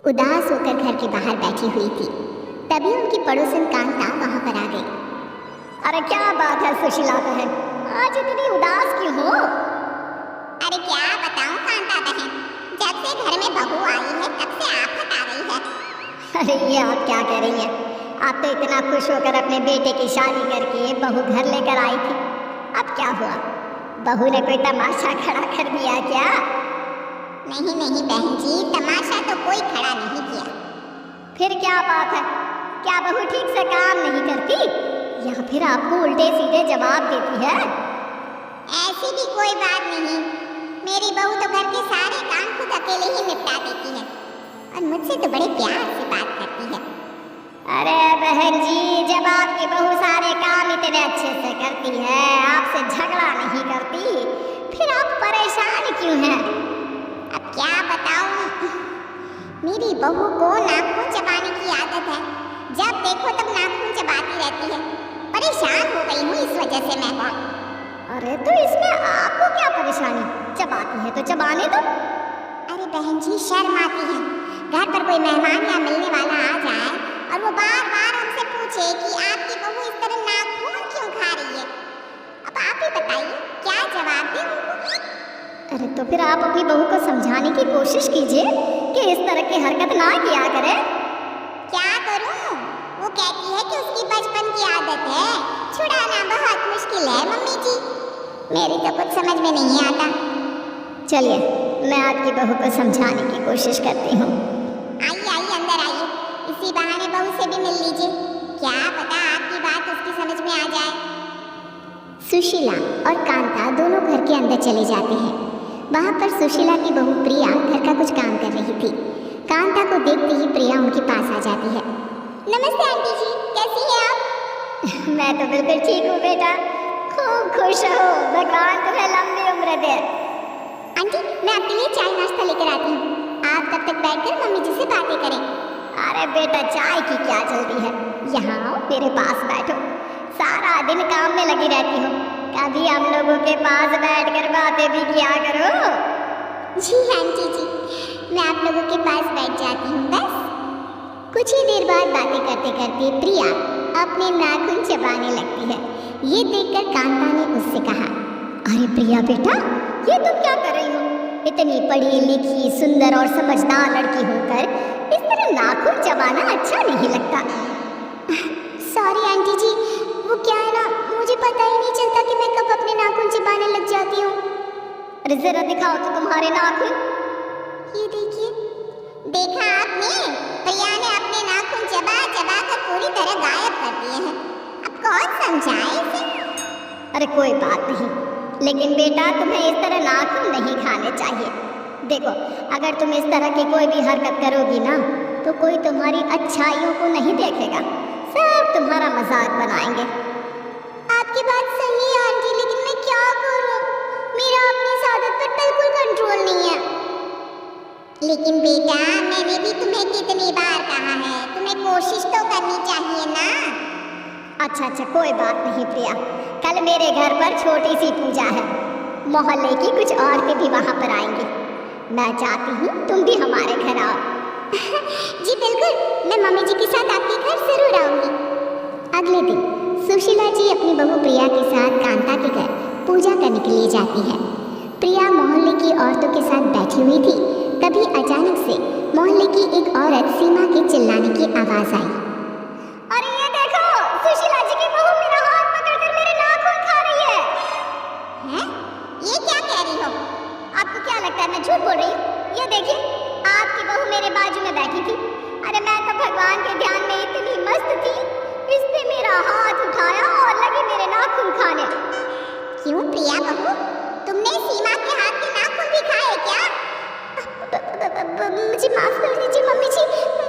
उदास होकर घर के बाहर बैठी हुई थी। तभी उनकी पड़ोसन कांता वहां पर आ गई। अरे क्या बात है सुशीला बहन, आज इतनी उदास क्यों हो? अरे क्या बताऊं कांता बहन, जब से घर में बहू आई है तब से आफत आ रही है। अरे ये आप क्या कह रही हैं? आप तो इतना खुश होकर अपने बेटे की शादी करके बहू घर लेकर आई थी, अब क्या हुआ? बहू ने कोई तमाशा खड़ा कर दिया क्या? नहीं नहीं बहन जी, तमाशा तो कोई खड़ा नहीं किया। फिर क्या बात है? क्या बहू ठीक से काम नहीं करती या फिर आपको उल्टे सीधे जवाब देती है? ऐसी भी कोई बात नहीं, मेरी बहू तो घर के सारे काम खुद अकेले ही निपटा देती है और मुझसे तो बड़े प्यार से बात करती है। अरे बहन जी, जब आपकी बहू सारे काम इतने अच्छे से करती है, आपसे झगड़ा नहीं करती, फिर आप परेशान क्यों हैं? अब क्या बताऊं, मेरी बहू को नाखून चबाने की आदत है। जब देखो तब नाखून चबाती रहती है। परेशान हो गई हूँ इस वजह से मैं। अरे तो इसमें आपको क्या परेशानी? चबाती है तो चबाने दो। अरे बहन जी, शर्म आती है। घर पर कोई मेहमान या मिलने वाला आ जाए और वो बार बार हमसे पूछे कि आपकी बहू इस तरह नाखून क्यों खा रही है। अब आप ही बताइए क्या जवाब दें उनको। अरे तो फिर आप अपनी बहू को समझाने की कोशिश कीजिए कि इस तरह की हरकत ना किया करे। क्या करूं? वो कहती है कि उसकी बचपन की आदत है, छुड़ाना बहुत मुश्किल है मम्मी जी। मेरी तो कुछ समझ में नहीं आता। चलिए मैं आपकी बहू को समझाने की कोशिश करती हूँ। आइए आइए अंदर आइए, इसी बहाने बहू से भी मिल लीजिए, क्या पता आपकी बात उसकी समझ में आ जाए। सुशीला और कांता दोनों घर के अंदर चले जाते हैं। वहाँ पर सुशीला की बहू प्रिया घर का कुछ काम कर रही थी। कांता को देखते ही प्रिया उनके पास आ जाती है। नमस्ते आंटी जी, कैसी हैं आप? मैं तो बिल्कुल ठीक हूँ बेटा, खूब खुश हो, भगवान तुम्हें लंबी उम्र दे। आंटी मैं आपके लिए चाय नाश्ता लेकर आती हूँ, आप तब तक बैठकर मम्मी जी से बातें करें। अरे बेटा चाय की क्या जल्दी है, यहाँ आओ मेरे पास बैठो। सारा दिन काम में लगी रहती हूँ, कभी हम लोगों के पास बैठकर बातें भी किया करो। जी आंटी जी, मैं आप लोगों के पास बैठ जाती हूँ बस। कुछ ही देर बाद बातें करते करते प्रिया अपने नाखून चबाने लगती है। ये देखकर कांता ने उससे कहा, अरे प्रिया बेटा, ये तुम क्या कर रही हो? इतनी पढ़ी लिखी सुंदर और समझदार लड़की होकर इस तरह नाखून चबाना अच्छा नहीं लगता। सॉरी आंटी जी, वो क्या है ना, मुझे पता ही नहीं चलता कि मैं कब अपने नाखून चबाने लग जाती हूँ। अरे जरा दिखाओ तो तुम्हारे नाखून। ये देखिए, देखा आपने, प्रिया ने अपने नाखून चबा चबा कर पूरी तरह गायब कर दिए हैं। अब कौन समझाए इसे? अरे कोई बात नहीं, लेकिन बेटा तुम्हें इस तरह नाखून नहीं खाने चाहिए। देखो अगर तुम इस तरह की कोई भी हरकत करोगी ना तो कोई तुम्हारी अच्छाइयों को नहीं देखेगा, सब तुम्हारा मजाक बनाएंगे। आपकी बात सही है आंटी, लेकिन मैं क्या करूं? मेरा अपनी इस आदत पर बिल्कुल कंट्रोल नहीं है। लेकिन बेटा मैंने भी तुम्हें कितनी बार कहा है, तुम्हें कोशिश तो करनी चाहिए ना। अच्छा कोई बात नहीं प्रिया, कल मेरे घर पर छोटी सी पूजा है, मोहल्ले की कुछ औरतें भी वहाँ पर आएंगी। मैं चाहती हूँ तुम भी हमारे घर आओ। जी बिल्कुल, मैं मम्मी जी के साथ आपके घर जरूर आऊंगी। अगले दिन सुशीला जी अपनी बहू प्रिया के साथ कांता के घर पूजा करने के लिए जाती है। प्रिया मोहल्ले की औरतों के साथ बैठी हुई थी, तभी अचानक से मोहल्ले की एक औरत सीमा के चिल्लाने की आवाज आई। अरे ये देखो, सुशीला जी की बहू मेरा हाथ पकड़कर मेरे नाखून खा रही है। हैं? ये क्या कह रही हो? आपको क्या लगता है मैं झूठ बोल रही हूँ? ये देखिए, आपकी बहू मेरे बाजू में बैठी थी। अरे मैं तो भगवान के ध्यान में इतनी मस्त थी, इसने मेरा हाथ उठाया और लगी मेरे नाखून खाने। क्यों प्रिया बहू, तुमने सीमा के हाथ के नाखून भी खाए क्या? मुझे माफ कर दीजिए मम्मी जी,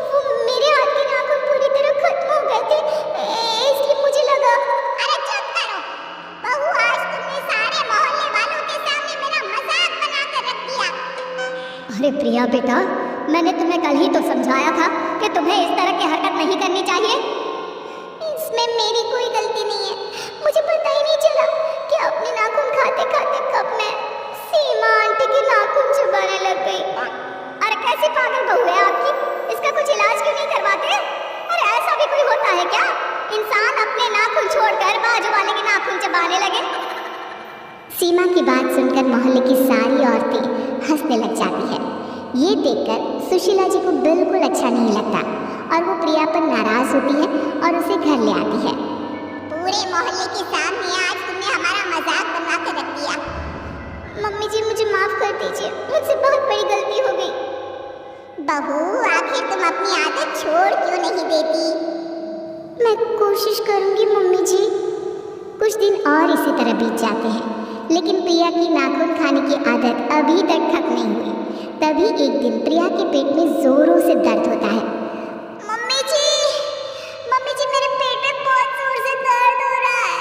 वो मेरे हाथ के नाखून पूरी तरह खत्म हो गए थे, इसलिए मुझे लगा। अरे चुप करो बहू, आज तुमने सारे मोहल्ले वालों के सामने मेरा मजाक बनाकर रख दिया। अरे प्रिया बेटा, मैंने तुम्हें कल ही तो समझाया था कि तुम्हें इस तरह की हरकत नहीं करनी चाहिए। इसमें मेरी कोई गलती नहीं है, मुझे पता ही नहीं चला कि अपने नाखून खाते खाते कब मैं सीमा आंटी के नाखून चबाने लग गई। अरे कैसी पागल बहू है आपकी? सीमा की बात सुनकर मोहल्ले की सारी औरतें हंसने लग जाती है। ये देखकर सुशीला जी को बिल्कुल अच्छा नहीं लगता और वो प्रिया पर नाराज होती है और उसे घर ले आती है। पूरे मोहल्ले के सामने आज तुमने हमारा मजाक बनवा के रख दिया। मम्मी जी मुझे माफ कर दीजिए, मुझसे बहुत बड़ी गलती हो गई। बहू, आखिर तुम अपनी आदत छोड़ क्यों नहीं देती? मैं कोशिश करूंगी मम्मी जी। कुछ दिन और इसी तरह बीत जाते हैं, लेकिन प्रिया की नाखून खाने की आदत अभी तक खत्म नहीं हुई। तभी एक दिन प्रिया के पेट में जोरों से दर्द होता है। मम्मी जी मेरे पेट में बहुत जोर से दर्द हो रहा है।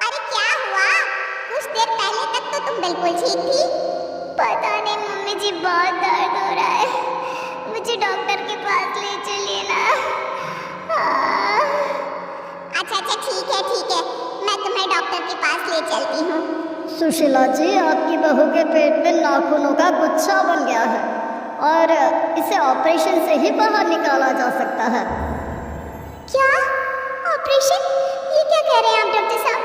अरे क्या हुआ? कुछ देर पहले तक तो तुम बिल्कुल ठीक थी। पता नहीं मम्मी जी, बहुत दर्द हो रहा है, मुझे डॉक्टर के पास ले चलिए ना। अच्छा ठीक है, मैं तुम्हें डॉक्टर के पास ले चलती हूँ। सुशीला जी, आपकी बहू के पेट में नाखूनों का गुच्छा बन गया है और इसे ऑपरेशन से ही बाहर निकाला जा सकता है। क्या ऑपरेशन? ये क्या कह रहे हैं आप डॉक्टर साहब?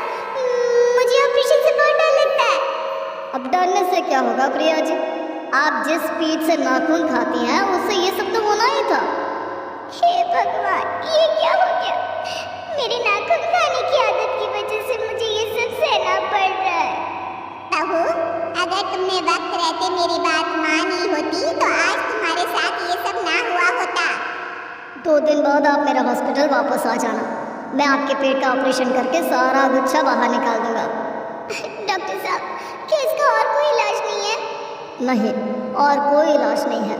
मुझे ऑपरेशन से बहुत डर लगता है। अब डरने से क्या होगा प्रिया जी, आप जिस स्पीड से नाखून खाती हैं उससे ये सब तो होना ही था। हे भगवान, ये क्या हो गया? मेरी नाखून खाने की आदत की वजह से मुझे ये सब सहना पड़ रहा है। बहू, अगर तुमने वक्त रहते मेरी बात मान ली होती तो आज तुम्हारे साथ ये सब ना हुआ होता। 2 दिन बाद आप मेरा हॉस्पिटल वापस आ जाना, मैं आपके पेट का ऑपरेशन करके सारा गुच्छा बाहर निकाल दूंगा। डॉक्टर साहब, क्या इसका और कोई इलाज नहीं है? नहीं, और कोई इलाज नहीं है।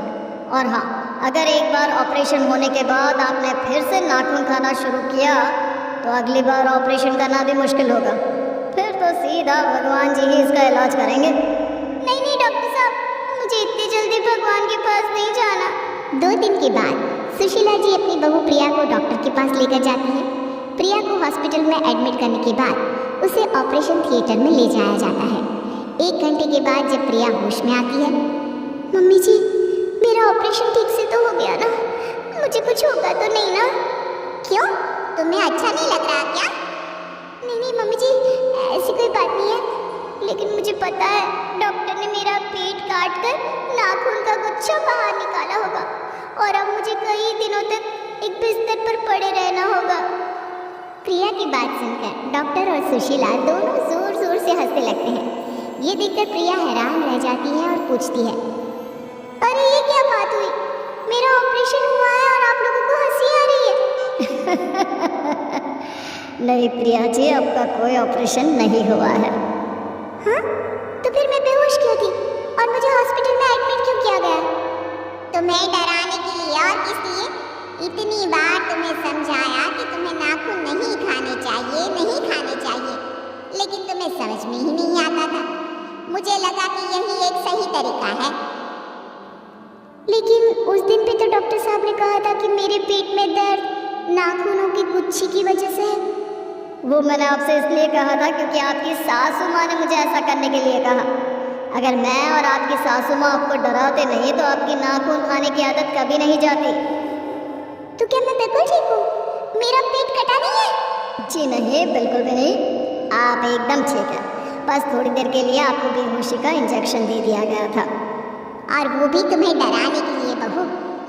और हाँ, अगर एक बार ऑपरेशन होने के बाद आपने फिर से नाखून खाना शुरू किया तो अगली बार ऑपरेशन करना भी मुश्किल होगा। फिर तो सीधा भगवान जी ही इसका इलाज करेंगे। नहीं डॉक्टर साहब, मुझे इतनी जल्दी भगवान के पास नहीं जाना। 2 दिन के बाद सुशीला जी अपनी बहू प्रिया को डॉक्टर के पास लेकर जाती है। प्रिया को हॉस्पिटल में एडमिट करने के बाद उसे ऑपरेशन थिएटर में ले जाया जाता है। 1 घंटे के बाद जब प्रिया होश में आती है। मम्मी जी, मेरा ऑपरेशन ठीक से तो हो गया ना? मुझे कुछ होगा तो नहीं ना? क्यों, तुम्हें अच्छा नहीं लग रहा क्या? नहीं मम्मी जी, ऐसी कोई बात नहीं है, लेकिन मुझे पता है डॉक्टर ने मेरा पेट काट कर नाखून का गुच्छा बाहर निकाला होगा और अब मुझे कई दिनों तक एक बिस्तर पर पड़े रहना होगा। प्रिया की बात सुनकर डॉक्टर और सुशीला दोनों जोर जोर से हंसने लगते हैं। ये देखकर प्रिया हैरान रह जाती है और पूछती है, अरे ये क्या बात हुई? मेरा ऑपरेशन हुआ है और आप लोगों को हंसी आ रही है। नहीं प्रिया जी, आपका कोई ऑपरेशन नहीं हुआ है। हाँ? तो फिर मैं बेहोश क्यों थी और मुझे हॉस्पिटल में एडमिट क्यों किया गया? तुम्हें डराने के लिए और किस लिए? इतनी बार तुम्हें समझाया कि तुम्हें नाखून नहीं खाने चाहिए, लेकिन तुम्हें समझ में ही नहीं आता था। मुझे लगा कि यही एक सही तरीका है। लेकिन उस दिन भी तो डॉक्टर साहब ने कहा था कि मेरे पेट में दर्द नाखूनों की गुच्छी की वजह से है। वो मैंने आपसे इसलिए कहा था क्योंकि आपकी सासू माँ ने मुझे ऐसा करने के लिए कहा। अगर मैं और आपकी सासू माँ आपको डराते नहीं तो आपकी नाखून खाने की आदत कभी नहीं जाती। तो क्या मैं बिल्कुल ठीक हूँ? मेरा पेट कटा नहीं है? जी नहीं, बिल्कुल भी नहीं, आप एकदम ठीक है। बस थोड़ी देर के लिए आपको बेहोशी का इंजेक्शन दे दिया गया था, और वो भी तुम्हें डराने के लिए बहू।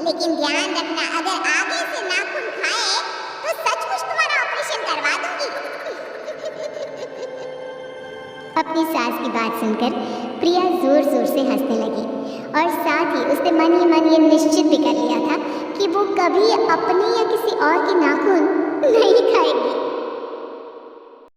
लेकिन ध्यान रखना, अगर आगे से नाखून खाए तो सचमुच तुम्हारा ऑपरेशन करवा दूंगी। अपनी सास की बात सुनकर प्रिया जोर जोर से हंसने लगी और साथ ही उसने मन ही मन ये निश्चित भी कर लिया था कि वो कभी अपनी या किसी और की नाखून नहीं खाएगी।